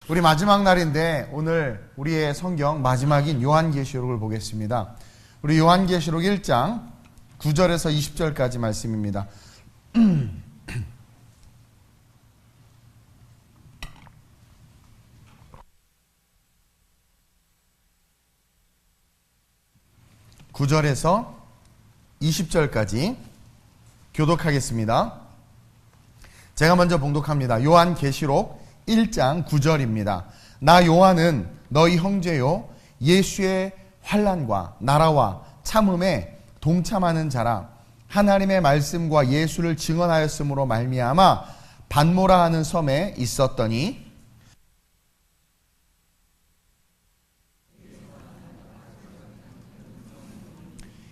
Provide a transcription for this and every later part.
우리 마지막 날인데 오늘 우리의 성경 마지막인 요한계시록을 보겠습니다. 우리 요한계시록 1장 9절에서 20절까지 말씀입니다. (9절에서) 20절까지 교독하겠습니다. 제가 먼저 봉독합니다. 요한계시록 1장 9절입니다. 나 요한은 너희 형제요 예수의 환난과 나라와 참음에 동참하는 자라. 하나님의 말씀과 예수를 증언하였으므로 말미암아 반모라 하는 섬에 있었더니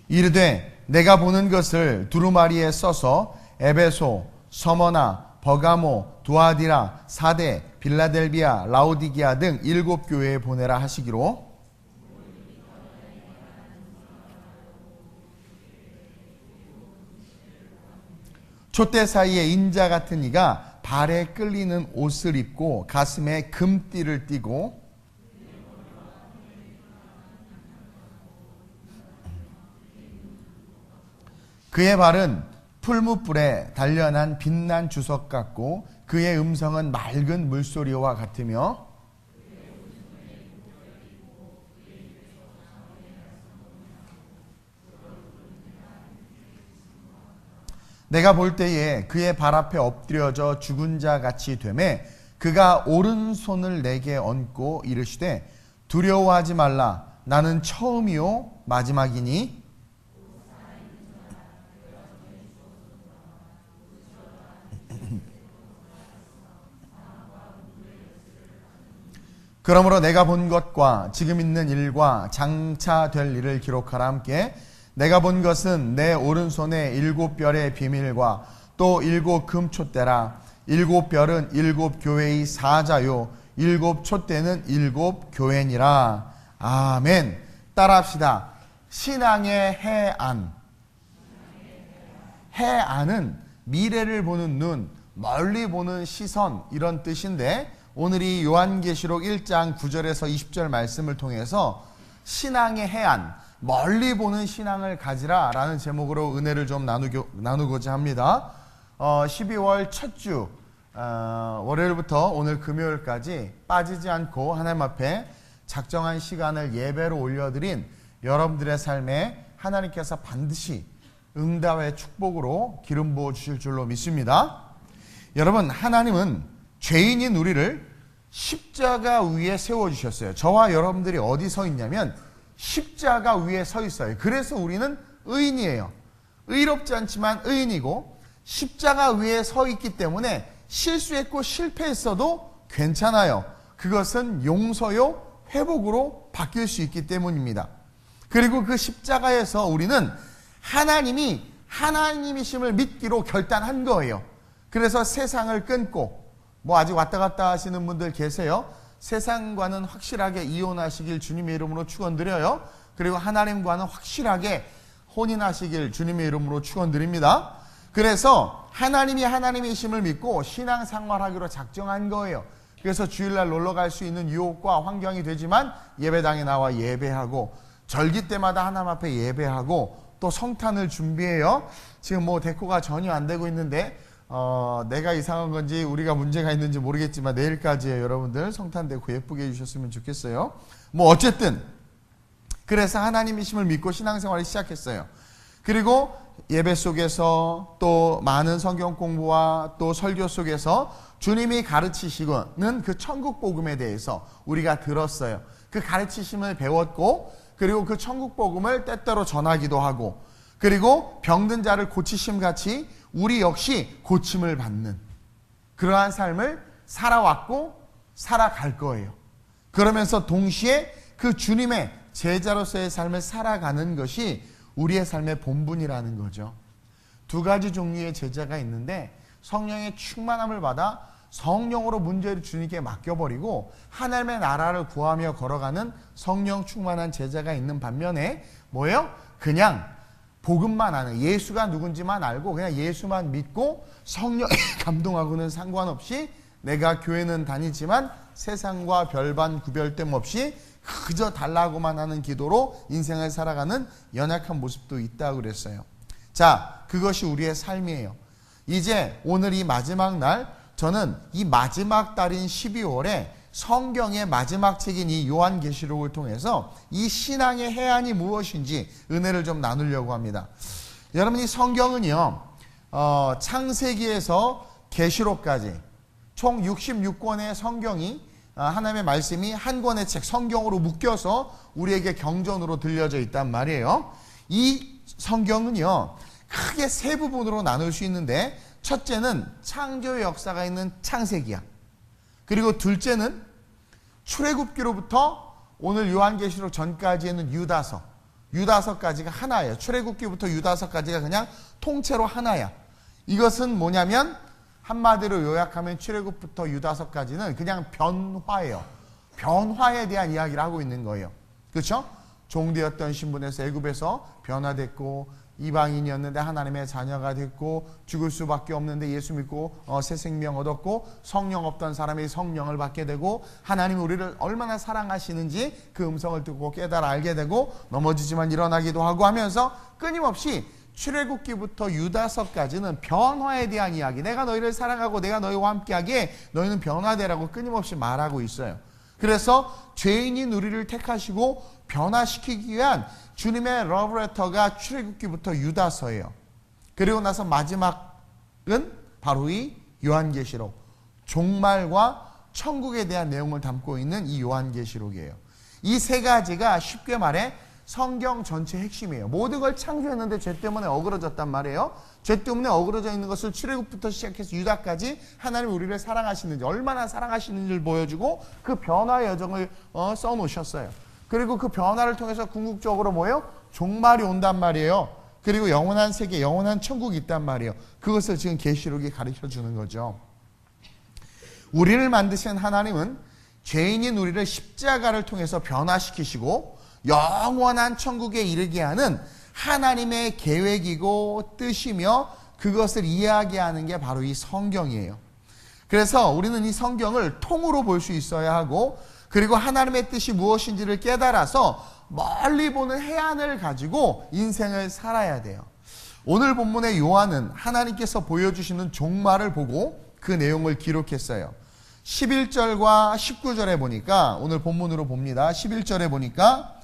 이르되 내가 보는 것을 두루마리에 써서 에베소, 서머나, 버가모, 두아디라, 사데, 빌라델비아, 라오디게아 등 7 교회에 보내라 하시기로 촛대 사이에 인자 같은 이가 발에 끌리는 옷을 입고 가슴에 금띠를 띠고 그의 발은 풀무불에 단련한 빛난 주석 같고 그의 음성은 맑은 물소리와 같으며 내가 볼 때에 그의 발 앞에 엎드려져 죽은 자 같이 되매 그가 오른손을 내게 얹고 이르시되 두려워하지 말라. 나는 처음이요 마지막이니 그러므로 내가 본 것과 지금 있는 일과 장차 될 일을 기록하라. 함께 내가 본 것은 내 오른손에 7 별의 비밀과 또 7 금촛대라. 7 별은 7 교회의 사자요 7 촛대는 7 교회니라. 아멘. 따라합시다. 신앙의 해안. 해안은 미래를 보는 눈, 멀리 보는 시선, 이런 뜻인데 오늘이 요한계시록 1장 9절에서 20절 말씀을 통해서 신앙의 해안, 멀리 보는 신앙을 가지라 라는 제목으로 은혜를 좀 나누고자 합니다. 12월 첫 주 월요일부터 오늘 금요일까지 빠지지 않고 하나님 앞에 작정한 시간을 예배로 올려드린 여러분들의 삶에 하나님께서 반드시 응답의 축복으로 기름 부어 주실 줄로 믿습니다. 여러분, 하나님은 죄인인 우리를 십자가 위에 세워주셨어요. 저와 여러분들이 어디 서 있냐면 십자가 위에 서 있어요. 그래서 우리는 의인이에요. 의롭지 않지만 의인이고 십자가 위에 서 있기 때문에 실수했고 실패했어도 괜찮아요. 그것은 용서요 회복으로 바뀔 수 있기 때문입니다. 그리고 그 십자가에서 우리는 하나님이 하나님이심을 믿기로 결단한 거예요. 그래서 세상을 끊고 아직 왔다 갔다 하시는 분들 계세요. 세상과는 확실하게 이혼하시길 주님의 이름으로 축원드려요. 그리고 하나님과는 확실하게 혼인하시길 주님의 이름으로 축원드립니다. 그래서 하나님이 하나님이심을 믿고 신앙생활하기로 작정한 거예요. 그래서 주일날 놀러갈 수 있는 유혹과 환경이 되지만 예배당에 나와 예배하고 절기 때마다 하나님 앞에 예배하고 또 성탄을 준비해요. 지금 데코가 전혀 안 되고 있는데 내가 이상한 건지 우리가 문제가 있는지 모르겠지만 내일까지에 여러분들 성탄되고 예쁘게 해주셨으면 좋겠어요. 어쨌든 그래서 하나님이심을 믿고 신앙생활을 시작했어요. 그리고 예배 속에서 또 많은 성경 공부와 또 설교 속에서 주님이 가르치시는 그 천국 복음에 대해서 우리가 들었어요. 그 가르치심을 배웠고 그리고 그 천국 복음을 때때로 전하기도 하고 그리고 병든 자를 고치심 같이 우리 역시 고침을 받는 그러한 삶을 살아왔고 살아갈 거예요. 그러면서 동시에 그 주님의 제자로서의 삶을 살아가는 것이 우리의 삶의 본분이라는 거죠. 2가지 종류의 제자가 있는데 성령의 충만함을 받아 성령으로 문제를 주님께 맡겨버리고 하나님의 나라를 구하며 걸어가는 성령 충만한 제자가 있는 반면에 그냥 복음만 아는, 예수가 누군지만 알고 그냥 예수만 믿고 성령에 감동하고는 상관없이 내가 교회는 다니지만 세상과 별반 구별됨 없이 그저 달라고만 하는 기도로 인생을 살아가는 연약한 모습도 있다고 그랬어요. 자, 그것이 우리의 삶이에요. 이제 오늘 이 마지막 날, 저는 이 마지막 달인 12월에 성경의 마지막 책인 이 요한계시록을 통해서 이 신앙의 해안이 무엇인지 은혜를 좀 나누려고 합니다. 여러분, 이 성경은요, 창세기에서 계시록까지 총 66권의 성경이, 하나님의 말씀이 한 권의 책 성경으로 묶여서 우리에게 경전으로 들려져 있단 말이에요. 이 성경은요, 크게 세 부분으로 나눌 수 있는데, 첫째는 창조의 역사가 있는 창세기야. 그리고 둘째는 출애굽기로부터 오늘 요한계시록 전까지에는 유다서까지가 하나예요. 출애굽기부터 유다서까지가 그냥 통째로 하나야. 이것은 뭐냐면 한마디로 요약하면 출애굽부터 유다서까지는 그냥 변화예요. 변화에 대한 이야기를 하고 있는 거예요. 그렇죠? 종되었던 신분에서 애굽에서 변화됐고, 이방인이었는데 하나님의 자녀가 됐고, 죽을 수밖에 없는데 예수 믿고 새 생명 얻었고, 성령 없던 사람이 성령을 받게 되고, 하나님이 우리를 얼마나 사랑하시는지 그 음성을 듣고 깨달아 알게 되고, 넘어지지만 일어나기도 하고 하면서 끊임없이 출애굽기부터 유다서까지는 변화에 대한 이야기, 내가 너희를 사랑하고 내가 너희와 함께하기에 너희는 변화되라고 끊임없이 말하고 있어요. 그래서 죄인인 우리를 택하시고 변화시키기 위한 주님의 러브레터가 출애굽기부터 유다서예요. 그리고 나서 마지막은 바로 이 요한계시록, 종말과 천국에 대한 내용을 담고 있는 이 요한계시록이에요. 이 세 가지가 쉽게 말해 성경 전체 핵심이에요. 모든 걸 창조했는데 죄 때문에 어그러졌단 말이에요. 죄 때문에 어그러져 있는 것을 출애굽부터 시작해서 유다까지 하나님 우리를 사랑하시는지, 얼마나 사랑하시는지를 보여주고 그 변화의 여정을 써놓으셨어요. 그리고 그 변화를 통해서 궁극적으로 뭐예요? 종말이 온단 말이에요. 그리고 영원한 세계, 영원한 천국이 있단 말이에요. 그것을 지금 계시록이 가르쳐 주는 거죠. 우리를 만드신 하나님은 죄인인 우리를 십자가를 통해서 변화시키시고 영원한 천국에 이르게 하는 하나님의 계획이고 뜻이며, 그것을 이야기하는 게 바로 이 성경이에요. 그래서 우리는 이 성경을 통으로 볼 수 있어야 하고, 그리고 하나님의 뜻이 무엇인지를 깨달아서 멀리 보는 해안을 가지고 인생을 살아야 돼요. 오늘 본문의 요한은 하나님께서 보여주시는 종말을 보고 그 내용을 기록했어요. 11절과 19절에 보니까, 오늘 본문으로 봅니다. 11절에 보니까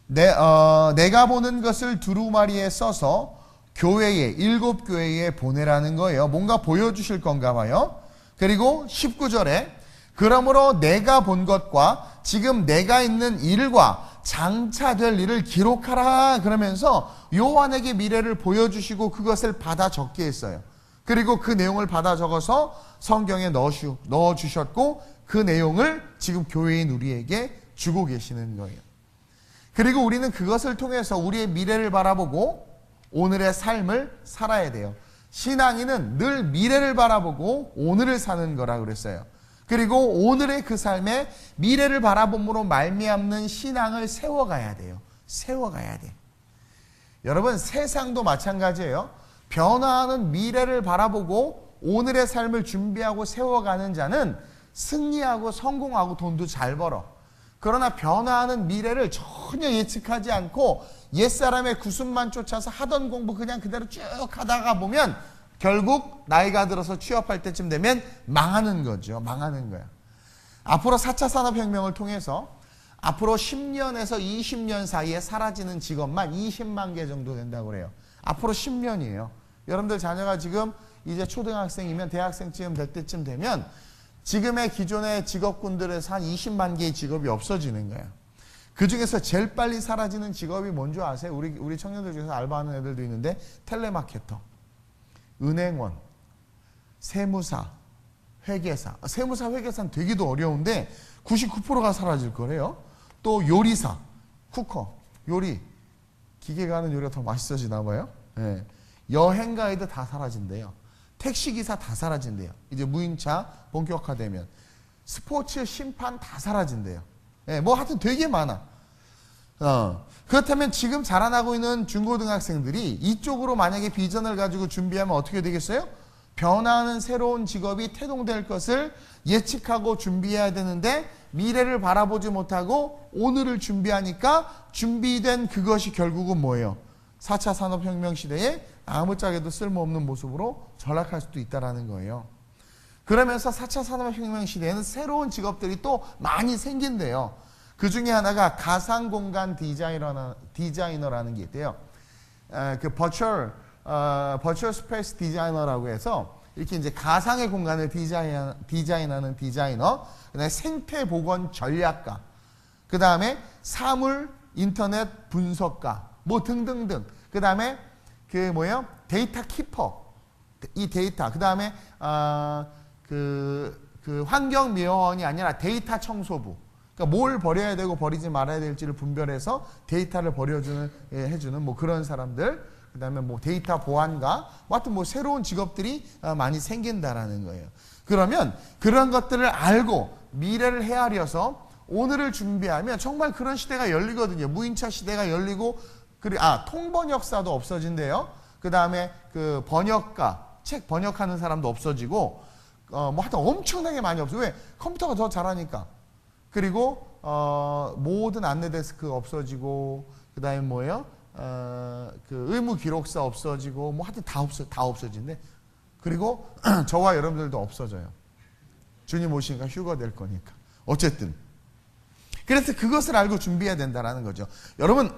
내가 보는 것을 두루마리에 써서 교회에, 7교회에 보내라는 거예요. 뭔가 보여주실 건가 봐요. 그리고 19절에 그러므로 내가 본 것과 지금 내가 있는 일과 장차 될 일을 기록하라 그러면서 요한에게 미래를 보여주시고 그것을 받아 적게 했어요. 그리고 그 내용을 받아 적어서 성경에 넣어주셨고, 그 내용을 지금 교회인 우리에게 주고 계시는 거예요. 그리고 우리는 그것을 통해서 우리의 미래를 바라보고 오늘의 삶을 살아야 돼요. 신앙인은 늘 미래를 바라보고 오늘을 사는 거라 그랬어요. 그리고 오늘의 그 삶에 미래를 바라봄으로 말미암는 신앙을 세워가야 돼요. 세워가야 돼. 여러분, 세상도 마찬가지예요. 변화하는 미래를 바라보고 오늘의 삶을 준비하고 세워가는 자는 승리하고 성공하고 돈도 잘 벌어. 그러나 변화하는 미래를 전혀 예측하지 않고 옛사람의 구습만 쫓아서 하던 공부 그냥 그대로 쭉 하다가 보면 결국 나이가 들어서 취업할 때쯤 되면 망하는 거죠. 망하는 거야. 앞으로 4차 산업혁명을 통해서 앞으로 10년에서 20년 사이에 사라지는 직업만 20만 개 정도 된다고 그래요. 앞으로 10년이에요. 여러분들 자녀가 지금 이제 초등학생이면 대학생쯤 될 때쯤 되면 지금의 기존의 직업군들에서 한 20만 개의 직업이 없어지는 거예요. 그 중에서 제일 빨리 사라지는 직업이 뭔지 아세요? 우리 청년들 중에서 알바하는 애들도 있는데 텔레마케터, 은행원, 세무사, 회계사. 세무사, 회계사는 되기도 어려운데 99%가 사라질 거래요. 또 요리사, 쿠커, 요리. 기계가 하는 요리가 더 맛있어지나 봐요. 네. 여행 가이드 다 사라진대요. 택시기사 다 사라진대요. 이제 무인차 본격화되면. 스포츠 심판 다 사라진대요. 네, 뭐 하여튼 되게 많아. 그렇다면 지금 자라나고 있는 중고등학생들이 이쪽으로 만약에 비전을 가지고 준비하면 어떻게 되겠어요? 변화하는 새로운 직업이 태동될 것을 예측하고 준비해야 되는데 미래를 바라보지 못하고 오늘을 준비하니까 준비된 그것이 결국은 뭐예요? 4차 산업혁명 시대에 아무짝에도 쓸모없는 모습으로 전락할 수도 있다는 거예요. 그러면서 4차 산업혁명 시대에는 새로운 직업들이 또 많이 생긴대요. 그 중에 하나가 가상공간 디자이너라는 게 있대요. 그 버추얼 스페이스 디자이너라고 해서 이렇게 이제 가상의 공간을 디자인하는 디자이너, 그다음에 생태 보건 전략가, 그 다음에 사물 인터넷 분석가, 뭐 등등등. 그 다음에 그 뭐예요? 데이터 키퍼, 이 데이터. 그 다음에 그 환경 미화원이 아니라 데이터 청소부. 그러니까 뭘 버려야 되고 버리지 말아야 될지를 분별해서 데이터를 해주는 뭐 그런 사람들. 그 다음에 뭐 데이터 보안가, 뭐 하여튼 뭐 새로운 직업들이 많이 생긴다라는 거예요. 그러면 그런 것들을 알고 미래를 헤아려서 오늘을 준비하면 정말 그런 시대가 열리거든요. 무인차 시대가 열리고, 통번역사도 없어진대요. 그 다음에 그 번역가, 책 번역하는 사람도 없어지고, 뭐 하여튼 엄청나게 많이 없어요. 왜? 컴퓨터가 더 잘하니까. 그리고 모든 안내 데스크 없어지고, 그 다음에 뭐예요? 그 의무 기록사 없어지고, 뭐 하여튼 다 없어진대. 그리고 저와 여러분들도 없어져요. 주님 오시니까 휴가 될 거니까. 어쨌든. 그래서 그것을 알고 준비해야 된다는 거죠. 여러분,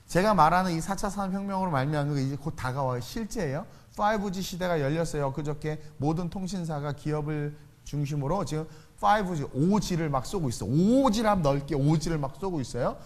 제가 말하는 이 4차 산업혁명으로 말미암은 게 이제 곧 다가와요. 실제예요. 5G 시대가 열렸어요. 그저께 모든 통신사가 기업을 중심으로 지금 5G, 5G를 막 쏘고 있어. 5G를 넓게 5G를 막 쏘고 있어요.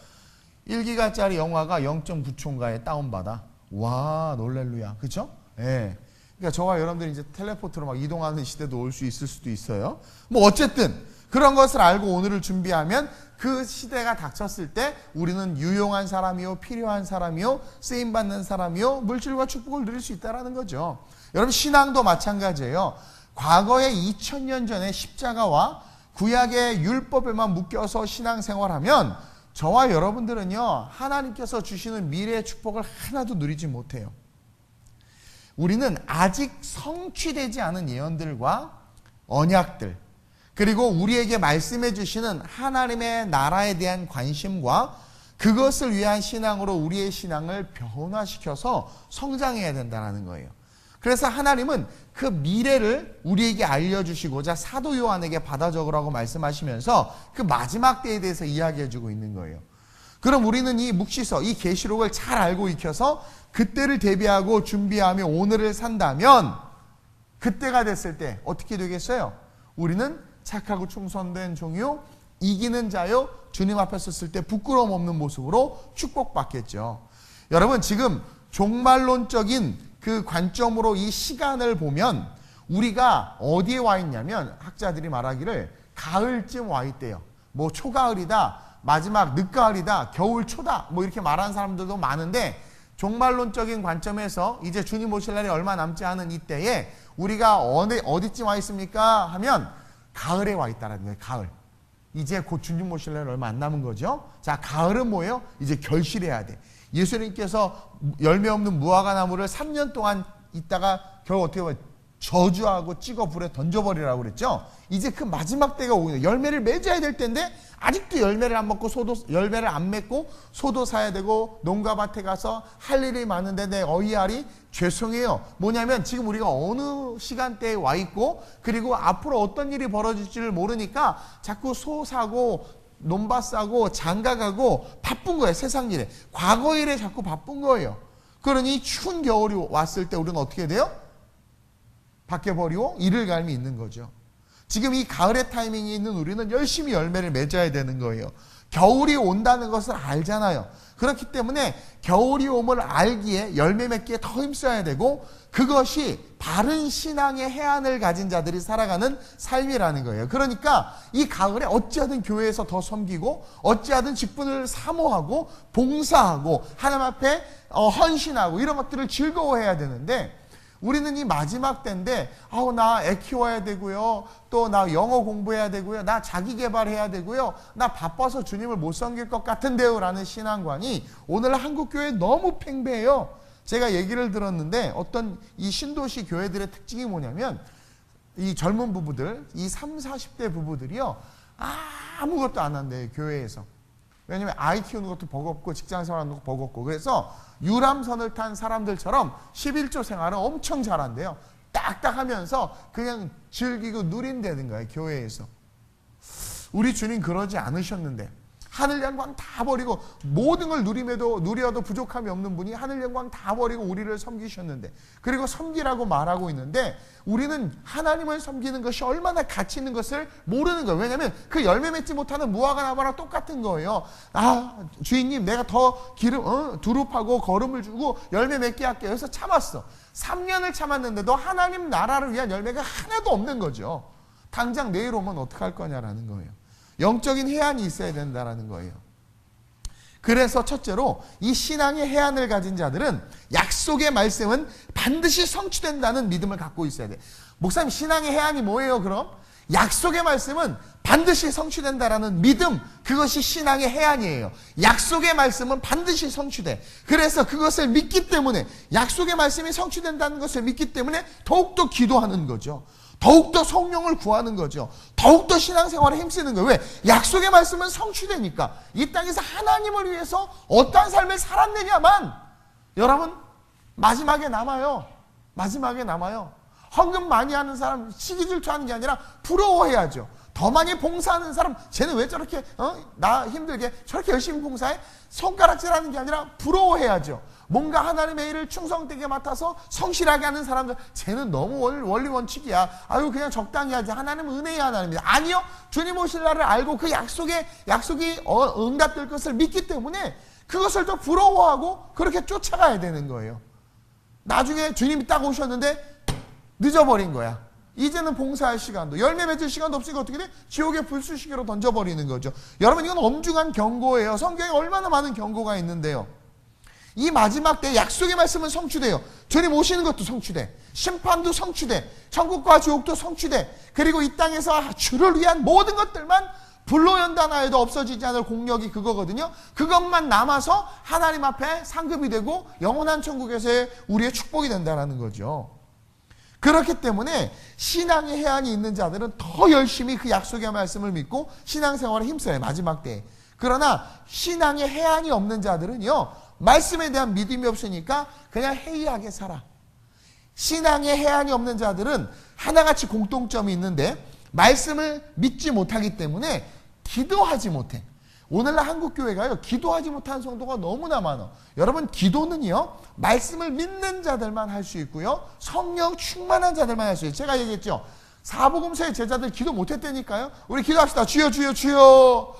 1기가짜리 영화가 0.9초인가에 다운받아. 와, 놀랄루야. 그쵸? 예. 그러니까 저와 여러분들이 이제 텔레포트로 막 이동하는 시대도 올 수 있을 수도 있어요. 뭐 어쨌든 그런 것을 알고 오늘을 준비하면 그 시대가 닥쳤을 때 우리는 유용한 사람이요, 필요한 사람이요, 쓰임받는 사람이요, 물질과 축복을 누릴 수 있다는 거죠. 여러분, 신앙도 마찬가지예요. 과거에 2000년 전에 십자가와 구약의 율법에만 묶여서 신앙생활하면 저와 여러분들은요, 하나님께서 주시는 미래의 축복을 하나도 누리지 못해요. 우리는 아직 성취되지 않은 예언들과 언약들, 그리고 우리에게 말씀해 주시는 하나님의 나라에 대한 관심과 그것을 위한 신앙으로 우리의 신앙을 변화시켜서 성장해야 된다는 거예요. 그래서 하나님은 그 미래를 우리에게 알려주시고자 사도 요한에게 받아 적으라고 말씀하시면서 그 마지막 때에 대해서 이야기해 주고 있는 거예요. 그럼 우리는 이 묵시서, 이 계시록을 잘 알고 익혀서 그때를 대비하고 준비하며 오늘을 산다면 그때가 됐을 때 어떻게 되겠어요? 우리는 착하고 충성된 종이요, 이기는 자요, 주님 앞에 섰을 때 부끄러움 없는 모습으로 축복받겠죠. 여러분, 지금 종말론적인 그 관점으로 이 시간을 보면 우리가 어디에 와 있냐면 학자들이 말하기를 가을쯤 와 있대요. 뭐 초가을이다, 마지막 늦가을이다, 겨울 초다, 뭐 이렇게 말하는 사람들도 많은데 종말론적인 관점에서 이제 주님 오실 날이 얼마 남지 않은 이때에 우리가 어디쯤 와 있습니까? 하면 가을에 와 있다는 거예요. 가을. 이제 곧 주님 오실 날이 얼마 안 남은 거죠. 자, 가을은 뭐예요? 이제 결실해야 돼. 예수님께서 열매 없는 무화과 나무를 3년 동안 있다가 결국 어떻게 보면 저주하고 찍어 불에 던져버리라고 그랬죠. 이제 그 마지막 때가 오거든요. 열매를 맺어야 될 텐데 아직도 열매를 안 맺고 소도 사야 되고 농가밭에 가서 할 일이 많은데 내 어이알이 죄송해요. 뭐냐면 지금 우리가 어느 시간대에 와 있고 그리고 앞으로 어떤 일이 벌어질지를 모르니까 자꾸 소 사고 논밭 사고 장가 가고 바쁜 거예요. 세상 일에. 과거 일에 자꾸 바쁜 거예요. 그러니 추운 겨울이 왔을 때 우리는 어떻게 돼요? 밖에 버리고 이를 갈미 있는 거죠. 지금 이 가을의 타이밍이 있는 우리는 열심히 열매를 맺어야 되는 거예요. 겨울이 온다는 것을 알잖아요. 그렇기 때문에 겨울이 옴을 알기에 열매 맺기에 더 힘써야 되고 그것이 바른 신앙의 해안을 가진 자들이 살아가는 삶이라는 거예요. 그러니까 이 가을에 어찌하든 교회에서 더 섬기고 어찌하든 직분을 사모하고 봉사하고 하나님 앞에 헌신하고 이런 것들을 즐거워해야 되는데 우리는 이 마지막 때인데 나 애 키워야 되고요. 또 나 영어 공부해야 되고요. 나 자기 개발해야 되고요. 나 바빠서 주님을 못 섬길 것 같은데요. 라는 신앙관이 오늘 한국교회에 너무 팽배해요. 제가 얘기를 들었는데 어떤 이 신도시 교회들의 특징이 뭐냐면 이 젊은 부부들, 이 30, 40대 부부들이요. 아무것도 안 한대요, 교회에서. 왜냐면 아이 키우는 것도 버겁고 직장 생활하는 것도 버겁고 그래서 유람선을 탄 사람들처럼 11조 생활을 엄청 잘한대요. 딱딱 하면서 그냥 즐기고 누린다는 거예요, 교회에서. 우리 주님 그러지 않으셨는데 하늘 영광 다 버리고 모든 걸 누려도 부족함이 없는 분이 하늘 영광 다 버리고 우리를 섬기셨는데 그리고 섬기라고 말하고 있는데 우리는 하나님을 섬기는 것이 얼마나 가치 있는 것을 모르는 거예요. 왜냐하면 그 열매 맺지 못하는 무화과 나무랑 똑같은 거예요. 주인님 내가 더 두릅하고 거름을 주고 열매 맺게 할게요. 그래서 참았어. 3년을 참았는데도 하나님 나라를 위한 열매가 하나도 없는 거죠. 당장 내일 오면 어떡할 거냐라는 거예요. 영적인 해안이 있어야 된다는 거예요. 그래서 첫째로 이 신앙의 해안을 가진 자들은 약속의 말씀은 반드시 성취된다는 믿음을 갖고 있어야 돼. 목사님 신앙의 해안이 뭐예요 그럼? 약속의 말씀은 반드시 성취된다라는 믿음, 그것이 신앙의 해안이에요. 약속의 말씀은 반드시 성취돼. 그래서 그것을 믿기 때문에 약속의 말씀이 성취된다는 것을 믿기 때문에 더욱더 기도하는 거죠. 더욱더 성령을 구하는 거죠. 더욱더 신앙생활에 힘쓰는 거예요. 왜? 약속의 말씀은 성취되니까. 이 땅에서 하나님을 위해서 어떠한 삶을 살았느냐만 여러분 마지막에 남아요. 마지막에 남아요. 헌금 많이 하는 사람 시기 질투하는 게 아니라 부러워해야죠. 더 많이 봉사하는 사람 쟤는 왜 저렇게 나 힘들게 저렇게 열심히 봉사해? 손가락질하는 게 아니라 부러워해야죠. 뭔가 하나님의 일을 충성되게 맡아서 성실하게 하는 사람들 쟤는 너무 원리 원칙이야. 아유 그냥 적당히 하지. 하나님은 은혜의 하나님입니다. 아니요. 주님 오실 날을 알고 그 약속이 응답될 것을 믿기 때문에 그것을 더 부러워하고 그렇게 쫓아가야 되는 거예요. 나중에 주님이 딱 오셨는데 늦어버린 거야. 이제는 봉사할 시간도 열매 맺을 시간도 없으니까 어떻게 돼? 지옥의 불쑤시개로 던져버리는 거죠. 여러분 이건 엄중한 경고예요. 성경에 얼마나 많은 경고가 있는데요. 이 마지막 때 약속의 말씀은 성취돼요. 주님 오시는 것도 성취돼. 심판도 성취돼. 천국과 지옥도 성취돼. 그리고 이 땅에서 주를 위한 모든 것들만 불로 연단하여도 없어지지 않을 공력이 그거거든요. 그것만 남아서 하나님 앞에 상급이 되고 영원한 천국에서의 우리의 축복이 된다는 거죠. 그렇기 때문에 신앙의 해안이 있는 자들은 더 열심히 그 약속의 말씀을 믿고 신앙생활에 힘써요. 마지막 때에. 그러나 신앙의 해안이 없는 자들은요. 말씀에 대한 믿음이 없으니까 그냥 해이하게 살아. 신앙의 해안이 없는 자들은 하나같이 공통점이 있는데 말씀을 믿지 못하기 때문에 기도하지 못해. 오늘날 한국교회가요. 기도하지 못하는 성도가 너무나 많아. 여러분 기도는요. 말씀을 믿는 자들만 할 수 있고요. 성령 충만한 자들만 할 수 있어요. 제가 얘기했죠. 사복음서의 제자들 기도 못했다니까요. 우리 기도합시다. 주여 주여 주여.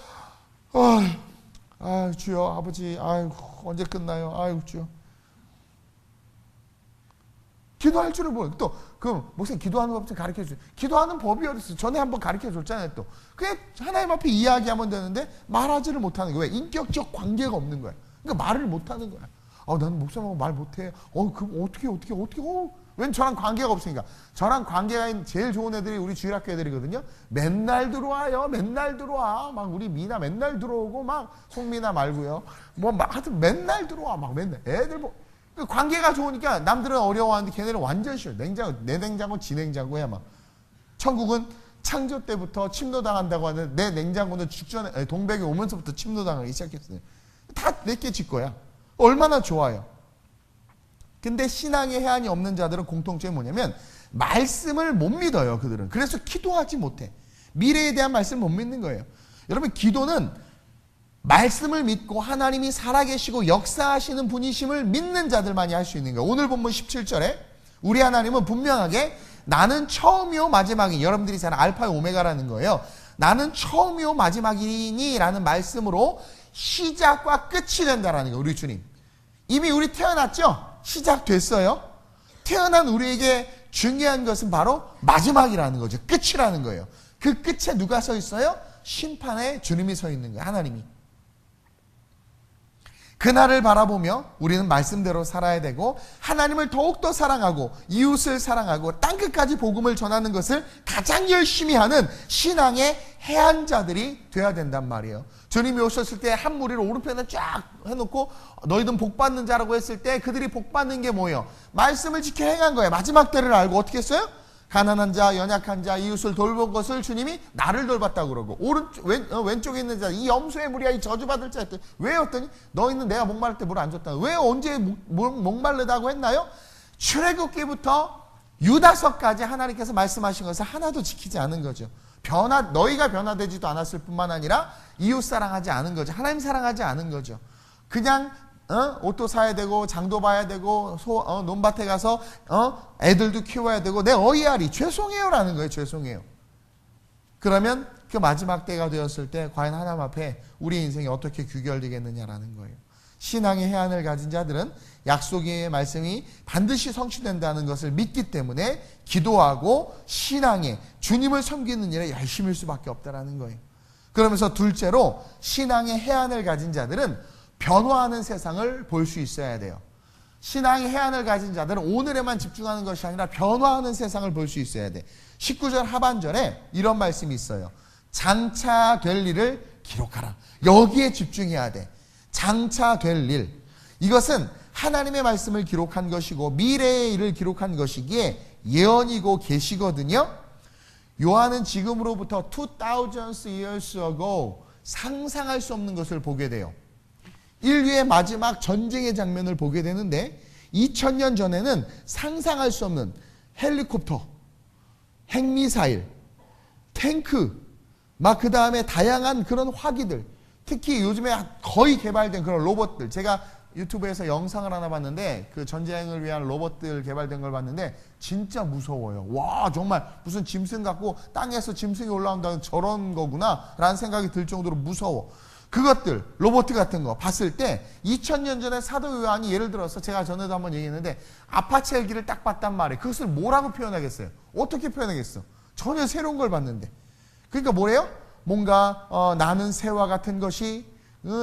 주여 아버지 언제 끝나요? 주여. 기도할 줄을 모르고 또 목사님 기도하는 법 좀 가르쳐주세요. 기도하는 법이 어딨어요? 전에 한번 가르쳐줬잖아요. 또 그냥 하나님 앞에 이야기하면 되는데 말하지를 못하는 거예요. 왜? 인격적 관계가 없는 거예요. 그러니까 말을 못하는 거야. 나는 목사님하고 말 못해. 그럼 어떻게 왠 저랑 관계가 없으니까. 저랑 관계가 있는 제일 좋은 애들이 우리 주일학교 애들이거든요. 맨날 들어와요. 맨날 들어와. 막 우리 미나 맨날 들어오고 막 송미나 말고요. 하여튼 맨날 들어와. 막 맨날 애들 그 관계가 좋으니까 남들은 어려워하는데 걔네는 완전 싫어. 내 냉장고 지 냉장고야 막. 천국은 창조 때부터 침노당한다고 하는 내 냉장고는 직전에 동백이 오면서부터 침노당하기 시작했어요. 다 내게 질 거야. 얼마나 좋아요. 근데 신앙의 해안이 없는 자들은 공통점이 뭐냐면 말씀을 못 믿어요. 그들은. 그래서 기도하지 못해. 미래에 대한 말씀을 못 믿는 거예요. 여러분 기도는 말씀을 믿고 하나님이 살아계시고 역사하시는 분이심을 믿는 자들만이 할 수 있는 거예요. 오늘 본문 17절에 우리 하나님은 분명하게 나는 처음이요 마지막이니, 여러분들이 잘 알파 오메가라는 거예요. 나는 처음이요 마지막이니 라는 말씀으로 시작과 끝이 된다라는 거예요. 우리 주님 이미 우리 태어났죠? 시작됐어요. 태어난 우리에게 중요한 것은 바로 마지막이라는 거죠. 끝이라는 거예요. 그 끝에 누가 서 있어요? 심판에 주님이 서 있는 거예요. 하나님이. 그날을 바라보며 우리는 말씀대로 살아야 되고 하나님을 더욱더 사랑하고 이웃을 사랑하고 땅끝까지 복음을 전하는 것을 가장 열심히 하는 신앙의 해안자들이 돼야 된단 말이에요. 주님이 오셨을 때 한 무리를 오른편에 쫙 해놓고 너희는 복받는 자라고 했을 때 그들이 복받는 게 뭐예요? 말씀을 지켜 행한 거예요. 마지막 때를 알고 어떻게 했어요? 가난한 자, 연약한 자, 이웃을 돌본 것을 주님이 나를 돌봤다고 그러고 왼쪽에 있는 자, 이 염소의 무리야, 이 저주받을 자 했더니 왜? 했더니 너희는 내가 목마를 때 물 안 줬다. 왜 언제 목마르다고 했나요? 출애굽기부터 유다서까지 하나님께서 말씀하신 것을 하나도 지키지 않은 거죠. 너희가 변화되지도 않았을 뿐만 아니라 이웃 사랑하지 않은 거죠. 하나님 사랑하지 않은 거죠. 그냥 옷도 사야 되고 장도 봐야 되고 논밭에 가서 애들도 키워야 되고 내 어이하리 죄송해요라는 거예요. 죄송해요. 그러면 그 마지막 때가 되었을 때 과연 하나님 앞에 우리 인생이 어떻게 규결되겠느냐라는 거예요. 신앙의 해안을 가진 자들은 약속의 말씀이 반드시 성취된다는 것을 믿기 때문에 기도하고 신앙에 주님을 섬기는 일에 열심일 수밖에 없다라는 거예요. 그러면서 둘째로 신앙의 해안을 가진 자들은 변화하는 세상을 볼 수 있어야 돼요. 신앙의 해안을 가진 자들은 오늘에만 집중하는 것이 아니라 변화하는 세상을 볼 수 있어야 돼. 19절 하반절에 이런 말씀이 있어요. 장차 될 일을 기록하라. 여기에 집중해야 돼. 장차 될 일. 이것은 하나님의 말씀을 기록한 것이고 미래의 일을 기록한 것이기에 예언이고 계시거든요. 요한은 지금으로부터 2000 years ago 상상할 수 없는 것을 보게 돼요. 인류의 마지막 전쟁의 장면을 보게 되는데 2000년 전에는 상상할 수 없는 헬리콥터, 핵미사일, 탱크, 막 그 다음에 다양한 그런 화기들, 특히 요즘에 거의 개발된 그런 로봇들, 제가 유튜브에서 영상을 하나 봤는데 그 전쟁을 위한 로봇들 개발된 걸 봤는데 진짜 무서워요. 와, 정말 무슨 짐승 같고 땅에서 짐승이 올라온다는 저런 거구나 라는 생각이 들 정도로 무서워. 그것들, 로봇 같은 거 봤을 때 2000년 전에 사도 요한이 예를 들어서 제가 전에도 한번 얘기했는데 아파치 헬기를 딱 봤단 말이에요. 그것을 뭐라고 표현하겠어요? 어떻게 표현하겠어? 전혀 새로운 걸 봤는데. 그러니까 뭐래요? 뭔가 나는 새와 같은 것이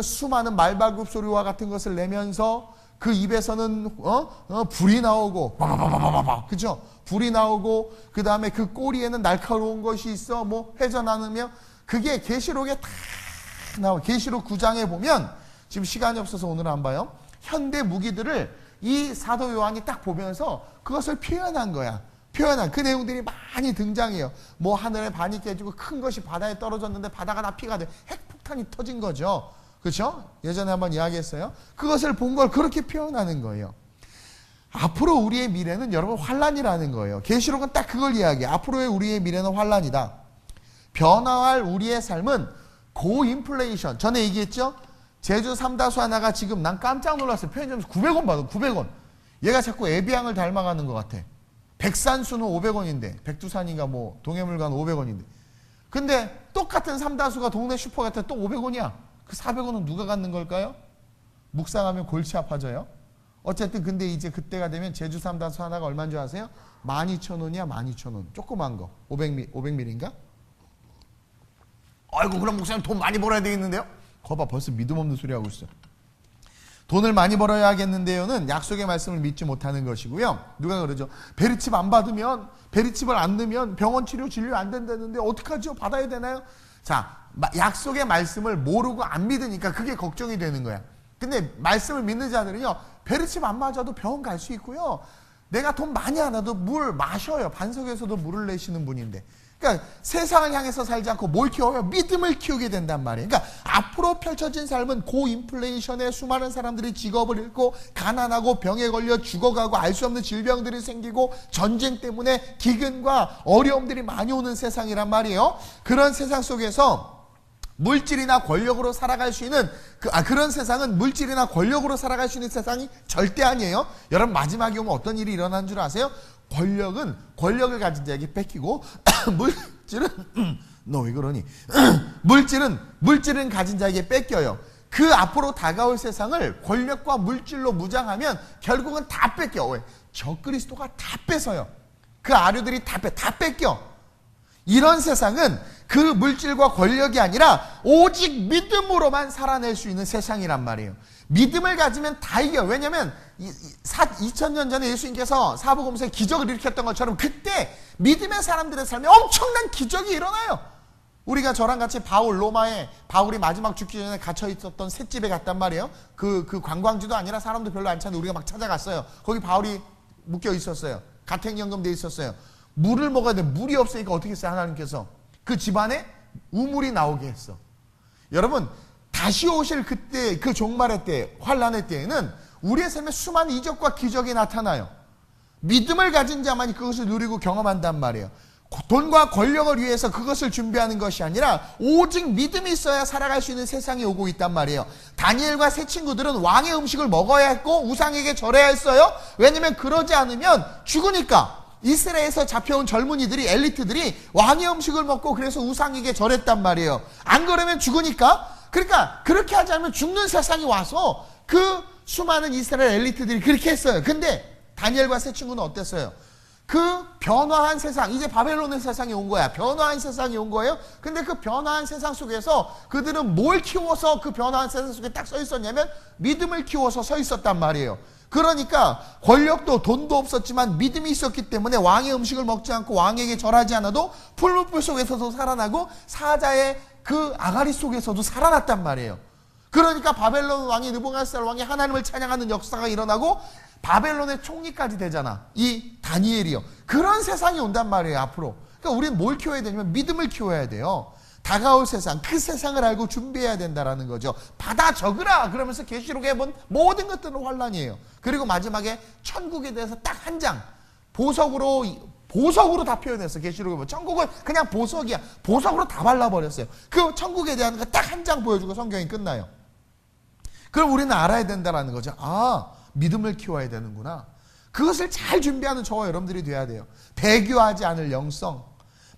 수많은 말발굽 소리와 같은 것을 내면서 그 입에서는 불이 나오고 그죠? 불이 나오고 그 다음에 그 꼬리에는 날카로운 것이 있어 뭐 회전하며 그게 계시록에 다 나와. 계시록 9장에 보면 지금 시간이 없어서 오늘 안 봐요. 현대 무기들을 이 사도 요한이 딱 보면서 그것을 표현한 거야. 표현한 그 내용들이 많이 등장해요. 뭐 하늘에 반이 깨지고 큰 것이 바다에 떨어졌는데 바다가 다 피가 돼. 핵폭탄이 터진 거죠. 그렇죠? 예전에 한번 이야기했어요. 그것을 본 걸 그렇게 표현하는 거예요. 앞으로 우리의 미래는 여러분 환란이라는 거예요. 계시록은 딱 그걸 이야기해. 앞으로의 우리의 미래는 환란이다. 변화할 우리의 삶은 고인플레이션. 전에 얘기했죠? 제주 삼다수 하나가 지금 난 깜짝 놀랐어요. 편의점에서 900원 받아. 900원. 얘가 자꾸 애비양을 닮아가는 것 같아. 백산수는 500원인데 백두산인가 뭐 동해물관 500원인데 근데 똑같은 삼다수가 동네 슈퍼 같아 또 500원이야. 그 400원은 누가 갖는 걸까요? 묵상하면 골치 아파져요. 어쨌든 근데 이제 그때가 되면 제주 삼다수 하나가 얼마인 줄 아세요? 12,000원이야. 12,000원. 조그만 거 500ml인가? 아이고 그럼 목사님 돈 많이 벌어야 되겠는데요? 거봐 벌써 믿음 없는 소리 하고 있어. 돈을 많이 벌어야겠는데요는 약속의 말씀을 믿지 못하는 것이고요. 누가 그러죠? 베리칩 안 받으면 베리칩을 안 넣으면 병원 치료 진료 안 된다는데 어떡하죠? 받아야 되나요? 자, 약속의 말씀을 모르고 안 믿으니까 그게 걱정이 되는 거야. 근데 말씀을 믿는 자들은요. 베리칩 안 맞아도 병원 갈 수 있고요. 내가 돈 많이 안 와도 물 마셔요. 반석에서도 물을 내시는 분인데. 그러니까 세상을 향해서 살지 않고 뭘 키워요? 믿음을 키우게 된단 말이에요. 그러니까 앞으로 펼쳐진 삶은 고인플레이션에 수많은 사람들이 직업을 잃고 가난하고 병에 걸려 죽어가고 알 수 없는 질병들이 생기고 전쟁 때문에 기근과 어려움들이 많이 오는 세상이란 말이에요. 그런 세상 속에서 물질이나 권력으로 살아갈 수 있는 그런 세상은 물질이나 권력으로 살아갈 수 있는 세상이 절대 아니에요. 여러분 마지막에 오면 어떤 일이 일어나는 줄 아세요? 권력은 권력을 가진 자에게 뺏기고 물질은 너 왜 그러니? 물질은 가진 자에게 뺏겨요. 그 앞으로 다가올 세상을 권력과 물질로 무장하면 결국은 다 뺏겨. 왜? 적그리스도가 다 뺏어요. 그 아류들이 다 뺏겨. 이런 세상은 그 물질과 권력이 아니라 오직 믿음으로만 살아낼 수 있는 세상이란 말이에요. 믿음을 가지면 다 이겨요. 왜냐하면 2000년 전에 예수님께서 사복음서에 기적을 일으켰던 것처럼 그때 믿음의 사람들의 삶에 엄청난 기적이 일어나요. 우리가 저랑 같이 로마에 바울이 마지막 죽기 전에 갇혀 있었던 셋집에 갔단 말이에요. 그 관광지도 아니라 사람도 별로 안 찾는데 우리가 막 찾아갔어요. 거기 바울이 묶여 있었어요. 가택연금돼 있었어요. 물을 먹어야 돼. 물이 없으니까 어떻게 했어요? 하나님께서 그 집안에 우물이 나오게 했어. 여러분, 다시 오실 그때, 그 종말의 때, 환란의 때에는 우리의 삶에 수많은 이적과 기적이 나타나요. 믿음을 가진 자만이 그것을 누리고 경험한단 말이에요. 돈과 권력을 위해서 그것을 준비하는 것이 아니라 오직 믿음이 있어야 살아갈 수 있는 세상이 오고 있단 말이에요. 다니엘과 세 친구들은 왕의 음식을 먹어야 했고 우상에게 절해야 했어요. 왜냐면 그러지 않으면 죽으니까. 이스라엘에서 잡혀온 젊은이들이, 엘리트들이 왕의 음식을 먹고 그래서 우상에게 절했단 말이에요. 안 그러면 죽으니까. 그러니까 그렇게 하지 않으면 죽는 세상이 와서 그 수많은 이스라엘 엘리트들이 그렇게 했어요. 근데 다니엘과 세 친구는 어땠어요? 그 변화한 세상, 이제 바벨론의 세상이 온 거야. 변화한 세상이 온 거예요. 근데 그 변화한 세상 속에서 그들은 뭘 키워서 그 변화한 세상 속에 딱 서 있었냐면 믿음을 키워서 서 있었단 말이에요. 그러니까 권력도 돈도 없었지만 믿음이 있었기 때문에 왕의 음식을 먹지 않고 왕에게 절하지 않아도 풀무불 속에서도 살아나고 사자의 그 아가리 속에서도 살아났단 말이에요. 그러니까 바벨론 왕이 느부갓네살 왕이 하나님을 찬양하는 역사가 일어나고 바벨론의 총리까지 되잖아. 이 다니엘이요. 그런 세상이 온단 말이에요, 앞으로. 그러니까 우리는 뭘 키워야 되냐면 믿음을 키워야 돼요. 다가올 세상, 그 세상을 알고 준비해야 된다라는 거죠. 받아 적으라 그러면서 계시록에 본 모든 것들은 환란이에요. 그리고 마지막에 천국에 대해서 딱 한 장 보석으로 다 표현했어. 계시록에 보면 천국은 그냥 보석이야. 보석으로 다 발라버렸어요. 그 천국에 대한 거 딱 한 장 보여주고 성경이 끝나요. 그럼 우리는 알아야 된다라는 거죠. 아, 믿음을 키워야 되는구나. 그것을 잘 준비하는 저와 여러분들이 돼야 돼요. 배교하지 않을 영성,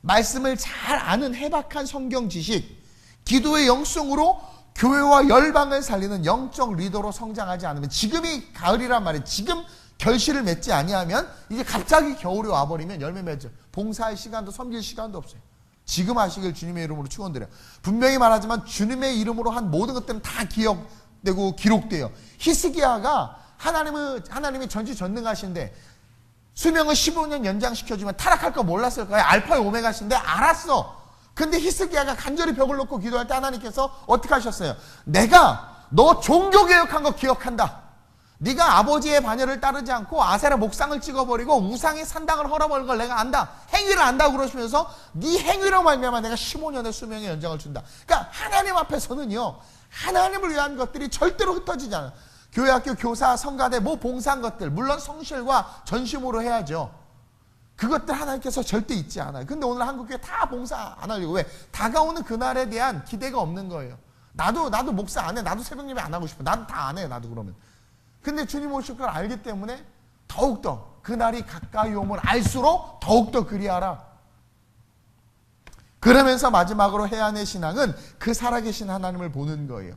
말씀을 잘 아는 해박한 성경 지식, 기도의 영성으로 교회와 열방을 살리는 영적 리더로 성장하지 않으면, 지금이 가을이란 말이에요. 지금 결실을 맺지 아니하면 이제 갑자기 겨울이 와버리면 열매 맺죠. 봉사할 시간도 섬길 시간도 없어요. 지금 하시길 주님의 이름으로 축원드려요. 분명히 말하지만 주님의 이름으로 한 모든 것들은 다 기억되고 기록돼요. 히스기야가 하나님이 전지전능하신데 수명을 15년 연장시켜주면 타락할 거 몰랐을 거예요. 알파의 오메가신데 알았어. 근데 히스기야가 간절히 벽을 놓고 기도할 때 하나님께서 어떻게 하셨어요? 내가 너 종교개혁한 거 기억한다. 네가 아버지의 반열을 따르지 않고 아세라 목상을 찍어버리고 우상의 산당을 헐어버린 걸 내가 안다. 행위를 안다고 그러시면서 네 행위로 말미암아 내가 15년의 수명의 연장을 준다. 그러니까 하나님 앞에서는요, 하나님을 위한 것들이 절대로 흩어지지 않아요. 교회학교 교사, 성가대, 봉사한 것들, 물론 성실과 전심으로 해야죠. 그것들 하나님께서 절대 잊지 않아요. 근데 오늘 한국교회 다 봉사 안 하려고. 왜? 다가오는 그날에 대한 기대가 없는 거예요. 나도 목사 안 해. 나도 새벽 예배 안 하고 싶어. 나도 다 안 해. 나도 그러면. 근데 주님 오실 걸 알기 때문에 더욱더 그날이 가까이 오면 알수록 더욱더 그리하라. 그러면서 마지막으로 해안의 신앙은 그 살아계신 하나님을 보는 거예요.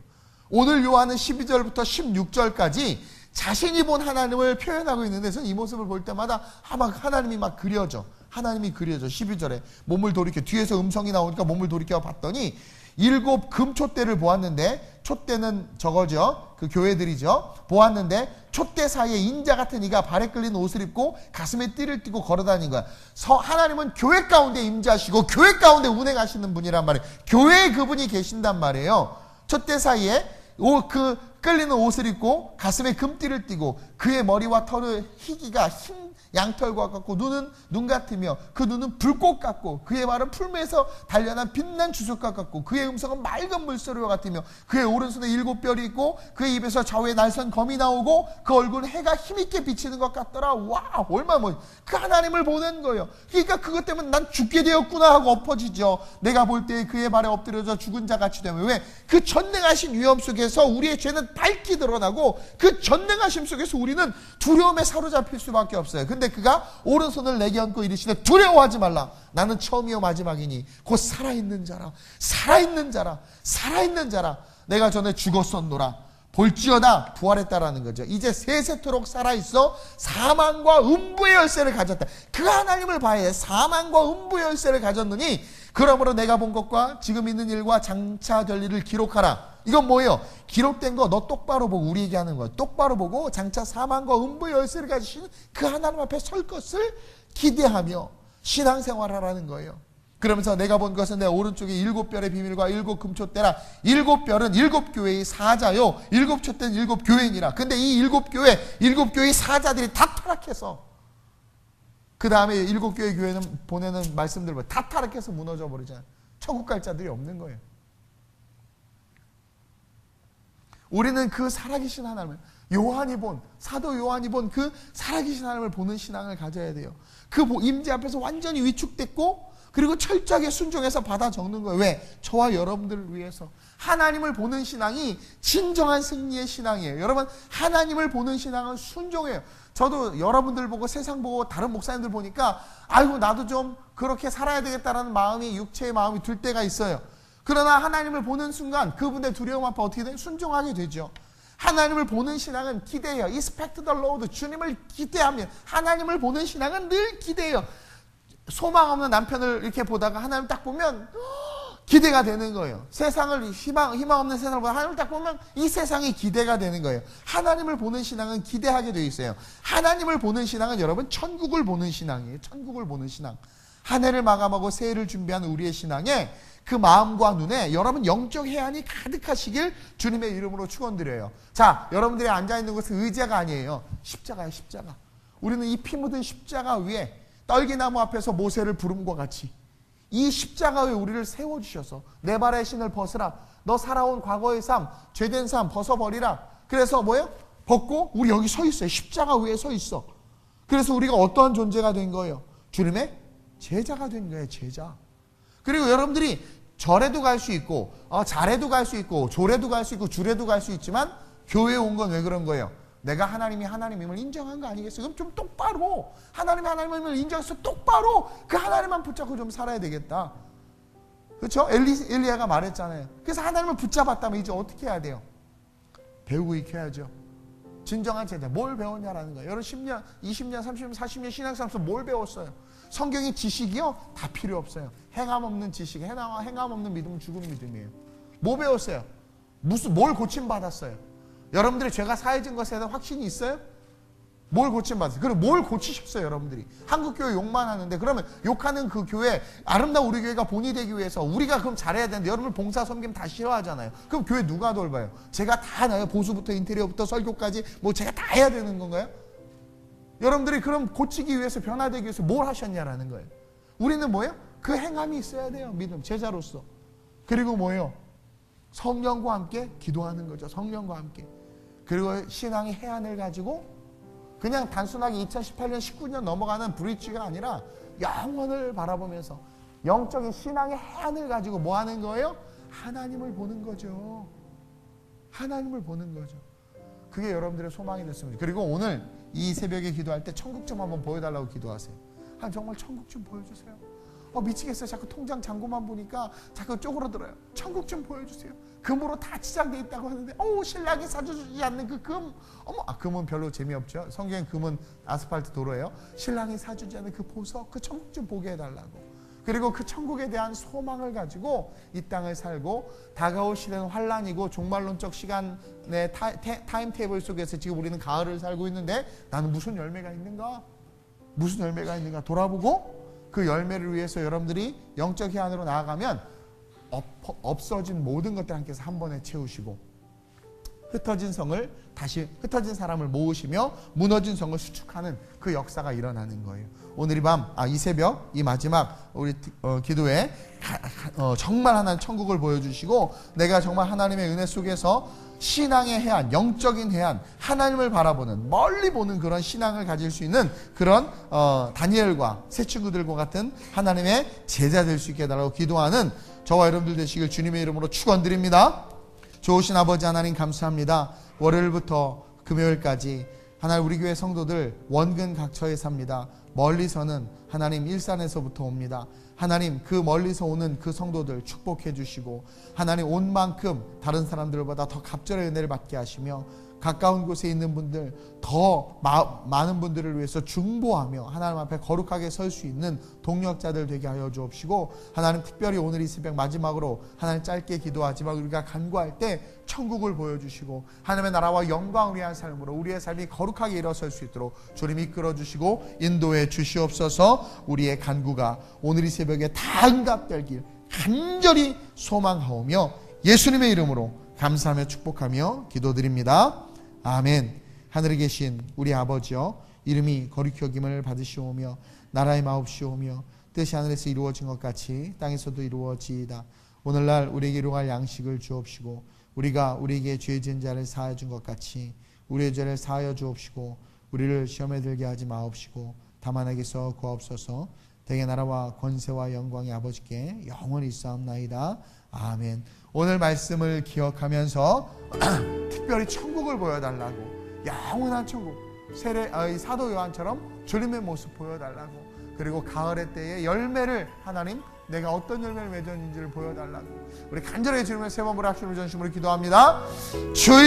오늘 요한은 12절부터 16절까지 자신이 본 하나님을 표현하고 있는데 저는 이 모습을 볼 때마다 하나님이 막 그려져. 하나님이 그려져. 12절에 몸을 돌이켜, 뒤에서 음성이 나오니까 몸을 돌이켜 봤더니 7 금촛대를 보았는데, 촛대는 저거죠. 그 교회들이죠. 보았는데 촛대 사이에 인자 같은 이가 발에 끌린 옷을 입고 가슴에 띠를 띠고 걸어다니는 거야. 하나님은 교회 가운데 임재하시고 교회 가운데 운행하시는 분이란 말이에요. 교회에 그분이 계신단 말이에요. 촛대 사이에 그 끌리는 옷을 입고 가슴에 금띠를 띠고 그의 머리와 털의 희기가 흰 양털과 같고 눈은 눈 같으며 그 눈은 불꽃 같고 그의 발은 풀매에서 단련한 빛난 주석과 같고 그의 음성은 맑은 물소리와 같으며 그의 오른손에 7뼈이 있고 그의 입에서 좌우에 날선 검이 나오고 그 얼굴은 해가 힘있게 비치는 것 같더라. 와, 얼마나 그 하나님을 보는 거예요. 그러니까 그것 때문에 난 죽게 되었구나 하고 엎어지죠. 내가 볼 때 그의 발에 엎드려져 죽은 자 같이 되면, 왜? 그 전능하신 위험 속에서 우리의 죄는 밝게 드러나고 그 전능하심 속에서 우리는 두려움에 사로잡힐 수밖에 없어요. 근데 그가 오른손을 내게 얹고 이르시되 두려워하지 말라. 나는 처음이요 마지막이니 곧 살아있는 자라. 살아있는 자라. 살아있는 자라. 내가 전에 죽었었노라. 볼지어다 부활했다라는 거죠. 이제 세세토록 살아있어 사망과 음부의 열쇠를 가졌다. 그 하나님을 봐야 해. 사망과 음부의 열쇠를 가졌느니 그러므로 내가 본 것과 지금 있는 일과 장차 될 일을 기록하라. 이건 뭐예요? 기록된 거 너 똑바로 보고 우리 얘기하는 거예요. 똑바로 보고 장차 사망과 음부 열쇠를 가지신 그 하나님 앞에 설 것을 기대하며 신앙생활하라는 거예요. 그러면서 내가 본 것은 내 오른쪽에 7별의 비밀과 7 금초대라. 7별은 7교회의 사자요 7촛대는 7교회인이라. 근데 이 7교회의 사자들이 다 타락해서 그 다음에 7교회 교회는 보내는 말씀들 보면 다 타락해서 무너져 버리잖아요. 천국 갈 자들이 없는 거예요. 우리는 그 살아계신 하나님을 사도 요한이 본 그 살아계신 하나님을 보는 신앙을 가져야 돼요. 그 임재 앞에서 완전히 위축됐고 그리고 철저하게 순종해서 받아 적는 거예요. 왜? 저와 여러분들을 위해서. 하나님을 보는 신앙이 진정한 승리의 신앙이에요. 여러분, 하나님을 보는 신앙은 순종해요. 저도 여러분들 보고 세상 보고 다른 목사님들 보니까 아이고 나도 좀 그렇게 살아야 되겠다라는 마음이 육체의 마음이 들 때가 있어요. 그러나 하나님을 보는 순간 그분의 두려움 앞에 어떻게 돼요? 순종하게 되죠. 하나님을 보는 신앙은 기대해요. Expect the Lord. 주님을 기대하면 하나님을 보는 신앙은 늘 기대해요. 소망 없는 남편을 이렇게 보다가 하나님 딱 보면 기대가 되는 거예요. 세상을 희망 없는 세상을 보다 하나님을 딱 보면 이 세상이 기대가 되는 거예요. 하나님을 보는 신앙은 기대하게 되어 있어요. 하나님을 보는 신앙은 여러분 천국을 보는 신앙이에요. 천국을 보는 신앙. 한 해를 마감하고 새해를 준비하는 우리의 신앙에 그 마음과 눈에 여러분 영적 해안이 가득하시길 주님의 이름으로 축원드려요. 자, 여러분들이 앉아있는 것은 의자가 아니에요. 십자가예요. 십자가. 우리는 이 피 묻은 십자가 위에 떨기나무 앞에서 모세를 부름과 같이 이 십자가 위에 우리를 세워주셔서 내 발의 신을 벗으라. 너 살아온 과거의 삶, 죄된 삶 벗어버리라. 그래서 뭐예요? 벗고 우리 여기 서 있어요. 십자가 위에 서 있어. 그래서 우리가 어떠한 존재가 된 거예요? 주님의 제자가 된 거예요. 제자. 그리고 여러분들이 절에도 갈 수 있고 잘에도 갈 수 있고 조래도 갈 수 있고 주래도 갈 수 있지만 교회에 온 건 왜 그런 거예요? 내가 하나님이 하나님임을 인정한 거 아니겠어요? 그럼 좀 똑바로 하나님이 하나님임을 인정해서 똑바로 그 하나님만 붙잡고 좀 살아야 되겠다. 그렇죠? 엘리야가 말했잖아요. 그래서 하나님을 붙잡았다면 이제 어떻게 해야 돼요? 배우고 익혀야죠. 진정한 제자. 뭘 배웠냐라는 거예요. 여러분 10년, 20년, 30년, 40년 신앙생활에서 뭘 배웠어요? 성경의 지식이요? 다 필요 없어요. 행함 없는 지식, 행함 없는 믿음은 죽은 믿음이에요. 뭐 배웠어요? 뭘 고침받았어요? 여러분들이 죄가 사해진 것에 대한 확신이 있어요? 뭘 고침받았어요? 그리고 뭘 고치셨어요, 여러분들이? 한국교회 욕만 하는데, 그러면 욕하는 그 교회, 아름다운 우리 교회가 본이 되기 위해서 우리가 그럼 잘해야 되는데, 여러분 봉사 섬기면 다 싫어하잖아요. 그럼 교회 누가 돌봐요? 제가 다 나요. 보수부터 인테리어부터 설교까지, 뭐 제가 다 해야 되는 건가요? 여러분들이 그럼 고치기 위해서, 변화되기 위해서 뭘 하셨냐라는 거예요. 우리는 뭐예요? 그 행함이 있어야 돼요, 믿음, 제자로서. 그리고 뭐예요? 성령과 함께 기도하는 거죠. 성령과 함께. 그리고 신앙의 해안을 가지고 그냥 단순하게 2018년, 19년 넘어가는 브릿지가 아니라 영원을 바라보면서 영적인 신앙의 해안을 가지고 뭐 하는 거예요? 하나님을 보는 거죠. 하나님을 보는 거죠. 그게 여러분들의 소망이 됐습니다. 그리고 오늘 이 새벽에 기도할 때 천국 좀 한번 보여달라고 기도하세요. 정말 천국 좀 보여주세요. 미치겠어요. 자꾸 통장 잔고만 보니까 자꾸 쪼그러들어요. 천국 좀 보여주세요. 금으로 다 치장돼 있다고 하는데 신랑이 사주지 않는 그 금, 금은 별로 재미없죠. 성경엔 금은 아스팔트 도로예요. 신랑이 사주지 않는 그 보석, 그 천국 좀 보게 해달라고. 그리고 그 천국에 대한 소망을 가지고 이 땅을 살고, 다가올 시대는 환란이고 종말론적 시간의 타임테이블 속에서 지금 우리는 가을을 살고 있는데 나는 무슨 열매가 있는가? 무슨 열매가 있는가 돌아보고 그 열매를 위해서 여러분들이 영적 해안으로 나아가면 없어진 모든 것들 하나님께서 한 번에 채우시고, 흩어진 사람을 모으시며 무너진 성을 수축하는 그 역사가 일어나는 거예요. 오늘 이 새벽, 이 마지막 우리 기도에 정말 하나님 천국을 보여주시고, 내가 정말 하나님의 은혜 속에서 신앙의 해안, 영적인 해안, 하나님을 바라보는, 멀리 보는 그런 신앙을 가질 수 있는 그런 다니엘과 새 친구들과 같은 하나님의 제자 될 수 있게 해달라고 기도하는 저와 여러분들 되시길 주님의 이름으로 축원드립니다. 좋으신 아버지 하나님 감사합니다. 월요일부터 금요일까지 하나님 우리 교회 성도들 원근 각처에 삽니다. 멀리서는 하나님 일산에서부터 옵니다. 하나님 그 멀리서 오는 그 성도들 축복해 주시고, 하나님 온 만큼 다른 사람들보다 더 갑절의 은혜를 받게 하시며 가까운 곳에 있는 분들, 더 많은 분들을 위해서 중보하며 하나님 앞에 거룩하게 설 수 있는 동력자들 되게 하여 주옵시고, 하나님 특별히 오늘 이 새벽 마지막으로 하나님 짧게 기도하지만 우리가 간구할 때 천국을 보여주시고 하나님의 나라와 영광을 위한 삶으로 우리의 삶이 거룩하게 일어설 수 있도록 주님 이끌어 주시고 인도해 주시옵소서. 우리의 간구가 오늘 이 새벽에 다 응답되길 간절히 소망하오며 예수님의 이름으로 감사하며 축복하며 기도드립니다. 아멘. 하늘에 계신 우리 아버지여, 이름이 거룩히 여김을 받으시오며 나라의 마옵시오며 뜻이 하늘에서 이루어진 것 같이 땅에서도 이루어지이다. 오늘날 우리에게 일용할 양식을 주옵시고 우리가 우리에게 죄 지은 자를 사하여 준 것 같이 우리의 죄를 사하여 주옵시고 우리를 시험에 들게 하지 마옵시고 다만 악에서 구하옵소서. 대개 나라와 권세와 영광이 아버지께 영원히 있사옵나이다. 아멘. 오늘 말씀을 기억하면서 특별히 천국을 보여달라고, 영원한 천국, 사도 요한처럼 주님의 모습 보여달라고, 그리고 가을의 때에 열매를 하나님 내가 어떤 열매를 맺었는지를 보여달라고 우리 간절히 주님의 세 번 부락심을 전심으로 기도합니다. 주여